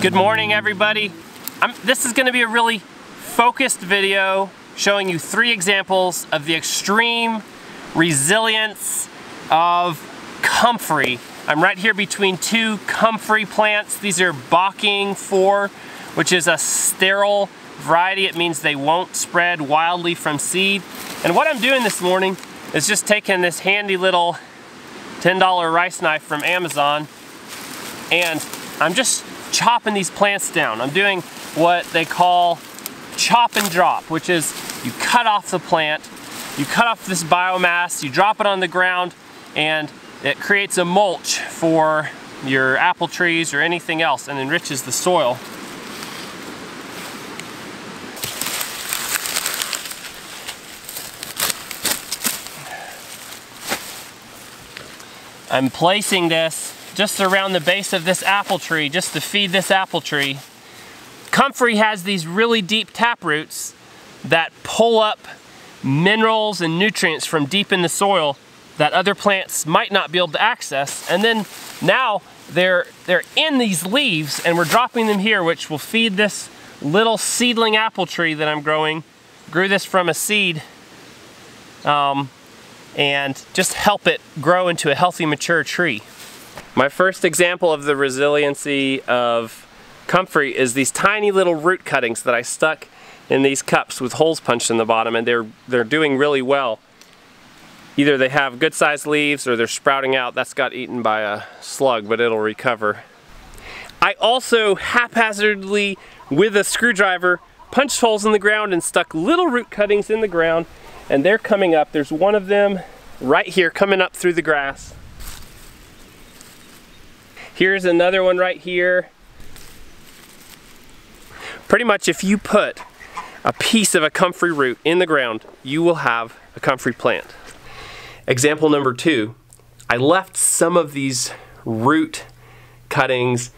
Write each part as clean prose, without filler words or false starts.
Good morning, everybody. This is going to be a really focused video showing you 3 examples of the extreme resilience of Comfrey. I'm right here between 2 Comfrey plants. These are Bocking 4, which is a sterile variety. It means they won't spread wildly from seed. And what I'm doing this morning is just taking this handy little $10 rice knife from Amazon, and I'm just chopping these plants down. I'm doing what they call chop and drop, which is you cut off the plant, you cut off this biomass, you drop it on the ground, and it creates a mulch for your apple trees or anything else and enriches the soil. I'm placing this just around the base of this apple tree, just to feed this apple tree. Comfrey has these really deep tap roots that pull up minerals and nutrients from deep in the soil that other plants might not be able to access. And then now they're in these leaves, and we're dropping them here, which will feed this little seedling apple tree that I'm growing. Grew this from a seed. And just help it grow into a healthy, mature tree. My first example of the resiliency of Comfrey is these tiny little root cuttings that I stuck in these cups with holes punched in the bottom, and they're doing really well. Either they have good sized leaves or they're sprouting out. That's got eaten by a slug, but it'll recover. I also haphazardly, with a screwdriver, punched holes in the ground and stuck little root cuttings in the ground, and they're coming up. There's one of them right here coming up through the grass. Here's another one right here. Pretty much if you put a piece of a Comfrey root in the ground, you will have a Comfrey plant. Example number 2, I left some of these root cuttings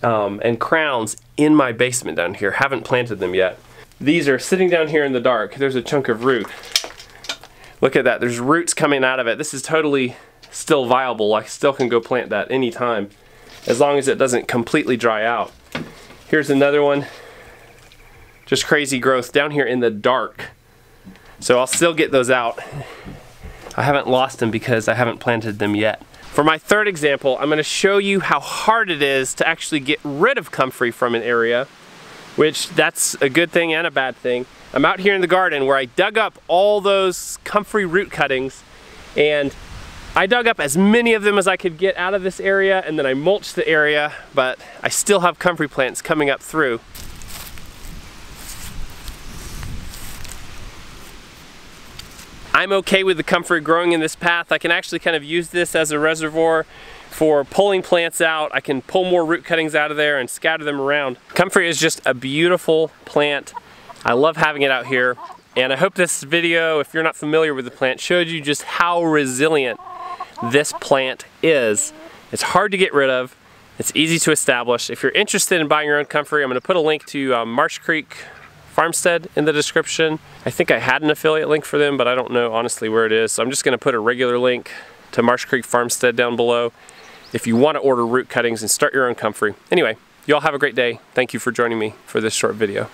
and crowns in my basement down here. Haven't planted them yet. These are sitting down here in the dark. There's a chunk of root. Look at that, there's roots coming out of it. This is totally still viable. I still can go plant that anytime, as long as it doesn't completely dry out. Here's another one. Just crazy growth down here in the dark. So I'll still get those out. I haven't lost them because I haven't planted them yet. For my third example, I'm going to show you how hard it is to actually get rid of Comfrey from an area, which that's a good thing and a bad thing. I'm out here in the garden where I dug up all those Comfrey root cuttings, and I dug up as many of them as I could get out of this area, and then I mulched the area, but I still have Comfrey plants coming up through. I'm okay with the Comfrey growing in this path. I can actually kind of use this as a reservoir for pulling plants out. I can pull more root cuttings out of there and scatter them around. Comfrey is just a beautiful plant. I love having it out here, and I hope this video, if you're not familiar with the plant, showed you just how resilient this plant is. It's hard to get rid of. It's easy to establish. If you're interested in buying your own Comfrey, I'm going to put a link to Marsh Farmstead in the description. I think I had an affiliate link for them, but I don't know honestly where it is. So I'm just going to put a regular link to Marsh Farmstead down below if you want to order root cuttings and start your own Comfrey. Anyway, you all have a great day. Thank you for joining me for this short video.